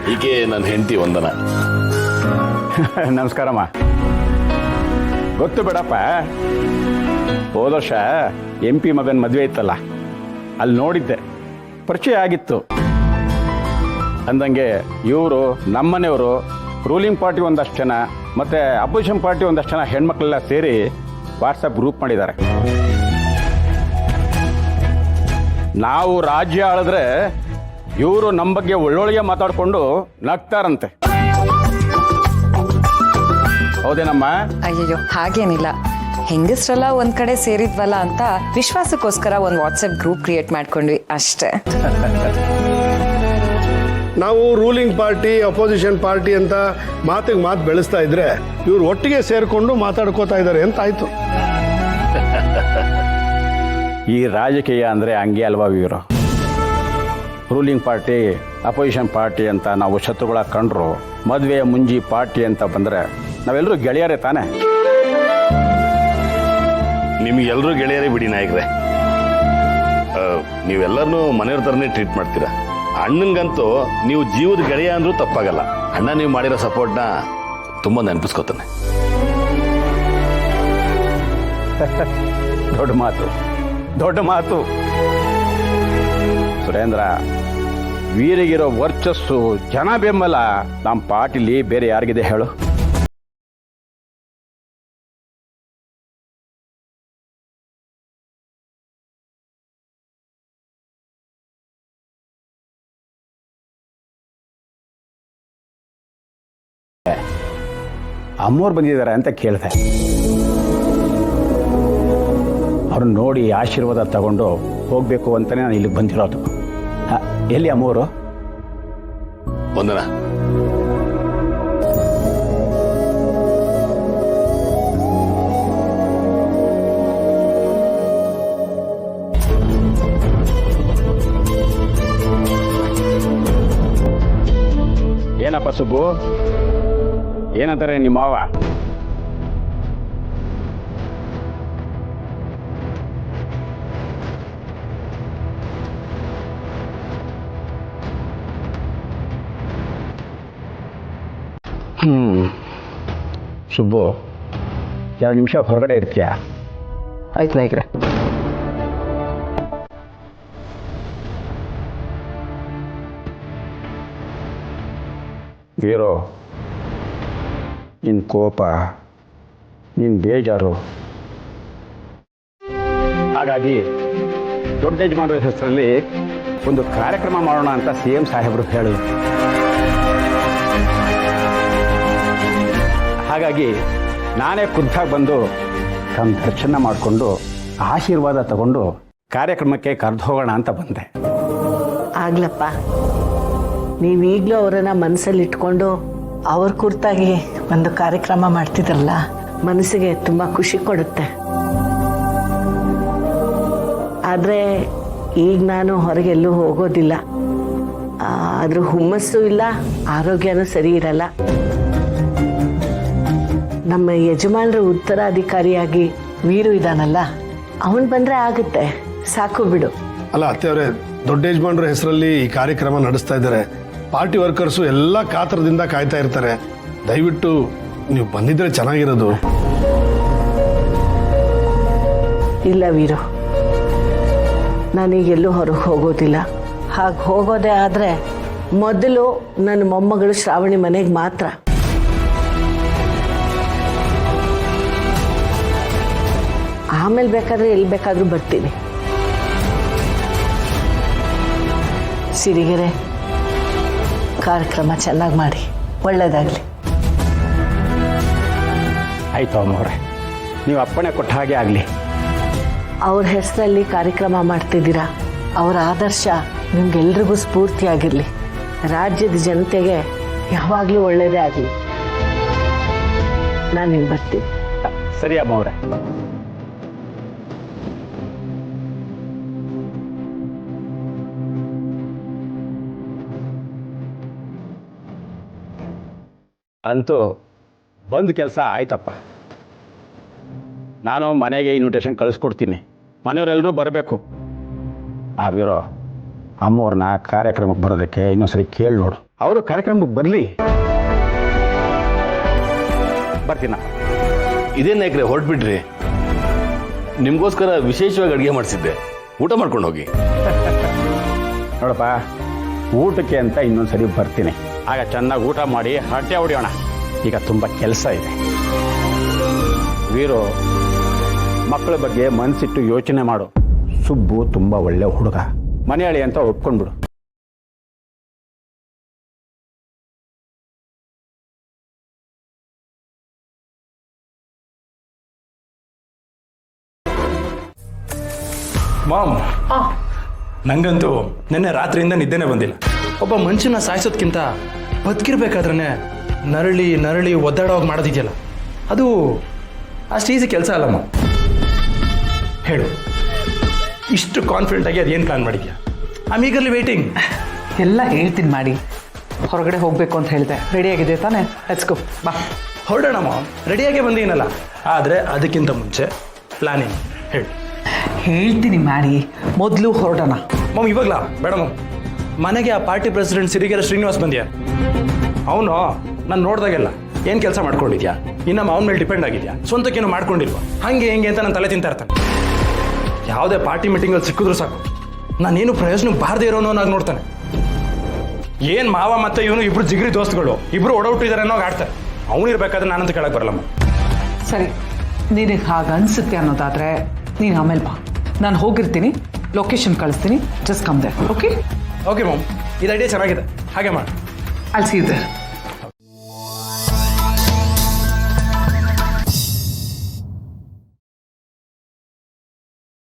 ಹೀಗೆ ನನ್ನ ಹೆಂಡತಿ ವಂದನ. ನಮಸ್ಕಾರಮ್ಮ. ಗೊತ್ತು ಬಿಡಪ್ಪ, ಹೋದ ವರ್ಷ MP ಮಗನ ಮದುವೆ ಇತ್ತಲ್ಲ, ಅಲ್ಲಿ ನೋಡಿದ್ದೆ, ಪರಿಚಯ ಆಗಿತ್ತು. ಅಂದಂಗೆ ಇವರು ನಮ್ಮನೆಯವರು, ರೂಲಿಂಗ್ ಪಾರ್ಟಿ ಒಂದಷ್ಟು ಜನ ಮತ್ತು ಅಪೋಸಿಷನ್ ಪಾರ್ಟಿ ಒಂದಷ್ಟು ಜನ ಹೆಣ್ಮಕ್ಳೆಲ್ಲ ಸೇರಿ ವಾಟ್ಸಪ್ ಗ್ರೂಪ್ ಮಾಡಿದ್ದಾರೆ. ನಾವು ರಾಜ್ಯ ಆಳಿದ್ರೆ ಇವರು ನಮ್ಮ ಬಗ್ಗೆ ಒಳ್ಳೊಳ್ಳೆಗೆ ಮಾತಾಡಿಕೊಂಡು ನಗ್ತಾರಂತೆ. ಹೌದೇನಮ್ಮ? ಅಯ್ಯಯ್ಯೋ, ಹಾಗೇನಿಲ್ಲ. ಹೆಂಗಸ್ರೆಲ್ಲ ಒಂದ್ ಕಡೆ ಸೇರಿದ್ವಲ್ಲ ಅಂತ ವಿಶ್ವಾಸಕ್ಕೋಸ್ಕರ ಒಂದು ವಾಟ್ಸಪ್ ಗ್ರೂಪ್ ಕ್ರಿಯೇಟ್ ಮಾಡ್ಕೊಂಡ್ವಿ ಅಷ್ಟೇ. ನಾವು ರೂಲಿಂಗ್ ಪಾರ್ಟಿ ಅಪೋಸಿಷನ್ ಪಾರ್ಟಿ ಅಂತ ಮಾತಿಗೆ ಮಾತು ಬೆಳೆಸ್ತಾ ಇದ್ರೆ ಇವ್ರು ಒಟ್ಟಿಗೆ ಸೇರ್ಕೊಂಡು ಮಾತಾಡ್ಕೋತಾ ಇದ್ದಾರೆ ಅಂತ ಆಯ್ತು. ಈ ರಾಜಕೀಯ ಅಂದರೆ ಹಂಗೆ ಅಲ್ವಾ ಇವರು? ರೂಲಿಂಗ್ ಪಾರ್ಟಿ ಅಪೋಸಿಷನ್ ಪಾರ್ಟಿ ಅಂತ ನಾವು ಶತ್ರುಗಳ ಕಂಡ್ರು, ಮದುವೆ ಮುಂಜಿ ಪಾರ್ಟಿ ಅಂತ ಬಂದರೆ ನಾವೆಲ್ಲರೂ ಗೆಳೆಯರೇ ತಾನೆ. ನಿಮಗೆಲ್ಲರೂ ಗೆಳೆಯರೇ ಬಿಡಿ ನಾಯಕರೇ. ನೀವೆಲ್ಲರನ್ನೂ ಮನೆಯವ್ರ ಥರನೇ ಟ್ರೀಟ್ ಮಾಡ್ತೀರಾ. ಅಣ್ಣನಿಗಂತೂ ನೀವು ಜೀವದ ಗೆಳೆಯ ಅಂದ್ರೂ ತಪ್ಪಾಗಲ್ಲ. ಅಣ್ಣ ನೀವು ಮಾಡಿರೋ ಸಪೋರ್ಟ್ನ ತುಂಬ ನೆನಪಿಸ್ಕೊತಾನೆ. ದೊಡ್ಡ ಮಾತು, ದೊಡ್ಡ ಮಾತು. ಸುರೇಂದ್ರ, ವೀರಿಗಿರೋ ವರ್ಚಸ್ಸು, ಜನ ಬೆಂಬಲ ನಮ್ಮ ಪಾರ್ಟಿಲಿ ಬೇರೆ ಯಾರಿಗಿದೆ ಹೇಳು? ಅಮ್ಮೋರು ಬಂದಿದ್ದಾರೆ ಅಂತ ಕೇಳಿದೆ. ಅವ್ರನ್ನ ನೋಡಿ ಆಶೀರ್ವಾದ ತಗೊಂಡು ಹೋಗಬೇಕು ಅಂತಲೇ ನಾನು ಇಲ್ಲಿಗೆ ಬಂದಿರೋದು. ಎಲ್ಲಿ ಅಮ್ಮೋರು? ವಂದನ, ಏನಪ್ಪ ಸುಬ್ಬು, ಏನಂತಾರೆ ನಿಮ್ಮ ಮಾವ? ಸುಬ್ಬು, 2 ನಿಮಿಷ ಹೊರಗಡೆ ಇರ್ತೀಯಾ? ಆಯ್ತು ನಾಯ್ಕ್ರೆ. ವೀರೋ, ನಿನ್ನ ಕೋಪ, ನಿನ್ನ ಬೇಜಾರು, ಹಾಗಾಗಿ ದೊಡ್ಡ ಯಜಮಾನರ ಹೆಸರಲ್ಲಿ ಒಂದು ಕಾರ್ಯಕ್ರಮ ಮಾಡೋಣ ಅಂತ CM ಸಾಹೇಬರು ಹೇಳಿದ್ರು. ಹಾಗಾಗಿ ನಾನೇ ಖುದ್ದಾಗಿ ಬಂದು ತಮ್ಮ ದರ್ಶನ ಮಾಡಿಕೊಂಡು ಆಶೀರ್ವಾದ ತಗೊಂಡು ಕಾರ್ಯಕ್ರಮಕ್ಕೆ ಕರೆದು ಹೋಗೋಣ ಅಂತ ಬಂದೆ. ಆಗ್ಲಪ್ಪ, ನೀವೀಗಲೂ ಅವರನ್ನು ಮನಸ್ಸಲ್ಲಿ ಇಟ್ಕೊಂಡು ಅವ್ರ ಕುರಿತಾಗಿ ಒಂದು ಕಾರ್ಯಕ್ರಮ ಮಾಡ್ತಿದ್ರಲ್ಲ, ಮನಸ್ಸಿಗೆ ತುಂಬ ಖುಷಿ ಕೊಡುತ್ತೆ. ಆದರೆ ಈಗ ನಾನು ಹೊರಗೆಲ್ಲೂ ಹೋಗೋದಿಲ್ಲ. ಅದ್ರ ಹುಮ್ಮಸ್ಸು ಇಲ್ಲ, ಆರೋಗ್ಯನೂ ಸರಿ ಇರಲ್ಲ. ನಮ್ಮ ಯಜಮಾನರ ಉತ್ತರಾಧಿಕಾರಿಯಾಗಿ ವೀರು ಇದ್ದಾನಲ್ಲ, ಅವನು ಬಂದರೆ ಆಗುತ್ತೆ, ಸಾಕು ಬಿಡು. ಅಲ್ಲ ಅತ್ತೆಯವರೇ, ದೊಡ್ಡ ಯಜಮಾನ್ರ ಹೆಸರಲ್ಲಿ ಈ ಕಾರ್ಯಕ್ರಮ ನಡೆಸ್ತಾ ಇದ್ದಾರೆ. ಪಾರ್ಟಿ ವರ್ಕರ್ಸು ಎಲ್ಲ ಕಾತರದಿಂದ ಕಾಯ್ತಾ ಇರ್ತಾರೆ. ದಯವಿಟ್ಟು ನೀವು ಬಂದಿದ್ರೆ ಚೆನ್ನಾಗಿರೋದು. ಇಲ್ಲ ವೀರು, ನಾನೀಗೆಲ್ಲೂ ಹೊರಗೆ ಹೋಗೋದಿಲ್ಲ. ಹಾಗೆ ಹೋಗೋದೇ ಆದರೆ ಮೊದಲು ನನ್ನ ಮೊಮ್ಮಗಳು ಶ್ರಾವಣಿ ಮನೆಗೆ ಮಾತ್ರ. ಆಮೇಲೆ ಬೇಕಾದರೆ ಎಲ್ಲಿ ಬೇಕಾದರೂ ಬರ್ತೀನಿ. ಸಿರಿಗೆರೆ, ಕಾರ್ಯಕ್ರಮ ಚೆನ್ನಾಗಿ ಮಾಡಿ, ಒಳ್ಳೆಯದಾಗಲಿ. ಆಯಿತು ಅಮ್ಮವ್ರೆ, ನೀವು ಅಪ್ಪಣೆ ಕೊಟ್ಟ ಹಾಗೆ ಆಗಲಿ. ಅವ್ರ ಹೆಸರಲ್ಲಿ ಕಾರ್ಯಕ್ರಮ ಮಾಡ್ತಿದ್ದೀರಾ. ಅವರ ಆದರ್ಶ ನಿಮ್ಗೆಲ್ರಿಗೂ ಸ್ಫೂರ್ತಿಯಾಗಿರಲಿ. ರಾಜ್ಯದ ಜನತೆಗೆ ಯಾವಾಗಲೂ ಒಳ್ಳೆಯದೇ ಆಗಲಿ. ನಾನು ಇಲ್ಲಿ ಬರ್ತೀನಿ. ಸರಿ ಅಮ್ಮವ್ರೆ. ಅಂತೂ ಬಂದು ಕೆಲಸ ಆಯ್ತಪ್ಪ. ನಾನು ಮನೆಗೆ ಇನ್ವಿಟೇಷನ್ ಕಳಿಸ್ಕೊಡ್ತೀನಿ, ಮನೆಯವರೆಲ್ಲರೂ ಬರಬೇಕು. ಆಗಿರೋ ಅಮ್ಮವ್ರನ್ನ ಕಾರ್ಯಕ್ರಮಕ್ಕೆ ಬರೋದಕ್ಕೆ ಇನ್ನೊಂದ್ಸರಿ ಕೇಳಿ ನೋಡು. ಅವರು ಕಾರ್ಯಕ್ರಮಕ್ಕೆ ಬರಲಿ. ಬರ್ತೀನ. ಇದೇನು ನಾಯಕ್ರೆ ಹೊರಟ್ಬಿಟ್ರಿ? ನಿಮಗೋಸ್ಕರ ವಿಶೇಷವಾಗಿ ಅಡುಗೆ ಮಾಡಿಸಿದ್ದೆ, ಊಟ ಮಾಡ್ಕೊಂಡು ಹೋಗಿ. ನೋಡಪ್ಪ, ಊಟಕ್ಕೆ ಅಂತ ಇನ್ನೊಂದ್ಸರಿ ಬರ್ತೀನಿ. ಆಗ ಚೆನ್ನಾಗಿ ಊಟ ಮಾಡಿ ಹೊಟ್ಟೆ ಹೊಡಿಯೋಣ. ಈಗ ತುಂಬ ಕೆಲಸ ಇದೆ. ವೀರು, ಮಕ್ಕಳ ಬಗ್ಗೆ ಮನಸ್ಸಿಟ್ಟು ಯೋಚನೆ ಮಾಡು. ಸುಬ್ಬು ತುಂಬ ಒಳ್ಳೆ ಹುಡುಗ, ಮನೆಯಾಳಿ ಅಂತ ಒಪ್ಕೊಂಡ್ಬಿಡು. ಮಾಮ್, ನಂಗಂತೂ ನಿನ್ನೆ ರಾತ್ರಿಯಿಂದ ನಿದ್ದೆನೇ ಬಂದಿಲ್ಲ. ಒಬ್ಬ ಮನುಷ್ಯನ ಸಾಯಿಸೋದ್ಕಿಂತ ಬದುಕಿರ್ಬೇಕಾದ್ರೆ ನರಳಿ ನರಳಿ ಒದ್ದಾಡೋಗಿ ಮಾಡೋದಿದೆಯಲ್ಲ, ಅದು ಅಷ್ಟು ಈಸಿ ಕೆಲಸ ಅಲ್ಲ ಮಾಮ್. ಹೇಳು, ಇಷ್ಟು ಕಾನ್ಫಿಡೆಂಟಾಗಿ ಅದೇನು ಪ್ಲಾನ್ ಮಾಡಿದ್ಯಾ? I am eagerly waiting. ಎಲ್ಲ ಹೇಳ್ತೀನಿ ಮಾಡಿ. ಹೊರಗಡೆ ಹೋಗಬೇಕು ಅಂತ ಹೇಳಿದೆ. ರೆಡಿಯಾಗಿದೆ ತಾನೇ? ಲೆಟ್ಸ್ ಗೋ, ಬಾ. ಹೊರಡೋಣ ಮಾಮ್, ರೆಡಿಯಾಗೇ ಬಂದೀನಲ್ಲ. ಆದರೆ ಅದಕ್ಕಿಂತ ಮುಂಚೆ ಪ್ಲಾನಿಂಗ್ ಹೇಳು. ಹೇಳ್ತೀನಿ ಮಾಡಿ, ಮೊದಲು ಹೊರಡೋಣ. ಮಾಮ್, ಇವಾಗಲ ಬೇಡ ಮಾಮ್. ಮನೆಗೆ ಆ ಪಾರ್ಟಿ ಪ್ರೆಸಿಡೆಂಟ್ ಸಿರಿಗೆರೆ ಶ್ರೀನಿವಾಸ್ ಬಂದ್ಯಾ? ಅವನು ನಾನು ನೋಡ್ದಾಗೆಲ್ಲ ಏನು ಕೆಲಸ ಮಾಡ್ಕೊಂಡಿದ್ಯಾ, ಇನ್ನು ಅವನ ಮೇಲೆ ಡಿಪೆಂಡ್ ಆಗಿದ್ಯಾ, ಸ್ವಂತಕ್ಕೇನು ಮಾಡ್ಕೊಂಡಿಲ್ವಾ, ಹಾಗೆ ಹೆಂಗೆ ಅಂತ ನಾನು ತಲೆ ತಿಂತಾ ಇರ್ತಾನೆ. ಯಾವುದೇ ಪಾರ್ಟಿ ಮೀಟಿಂಗಲ್ಲಿ ಸಿಕ್ಕಿದ್ರು ಸಾಕು, ನಾನೇನು ಪ್ರಯೋಜನಕ್ಕೆ ಬಾರದೇ ಇರೋನು ನಾನು ನೋಡ್ತಾನೆ. ಏನು ಮಾವ ಮತ್ತೆ ಇವನು ಇಬ್ರು ಜಿಗ್ರಿ ದೋಸ್ತುಗಳು, ಇಬ್ರು ಓಡೌಟ್ಟಿದ್ದಾರೆ ಅನ್ನೋ ಆಡ್ತಾರೆ. ಅವನಿರ್ಬೇಕಾದ್ರೆ ನಾನಂತ ಕೇಳಕ್ಕೆ ಬರಲ್ಲಮ್ಮ. ಸರಿ, ನಿನಗೆ ಹಾಗೆ ಅನಿಸುತ್ತೆ ಅನ್ನೋದಾದರೆ ನೀನು ಆಮೇಲೆ ಬಾ. ನಾನು ಹೋಗಿರ್ತೀನಿ, ಲೊಕೇಶನ್ ಕಳಿಸ್ತೀನಿ. Just come there. Okay okay ma'am, ಇದು ಐಡಿಯಾ ಚೆನ್ನಾಗಿದೆ, ಹಾಗೆ ಮಾಡಿ. ಅಲ್ಲಿ ಸೀ ದೇರ್.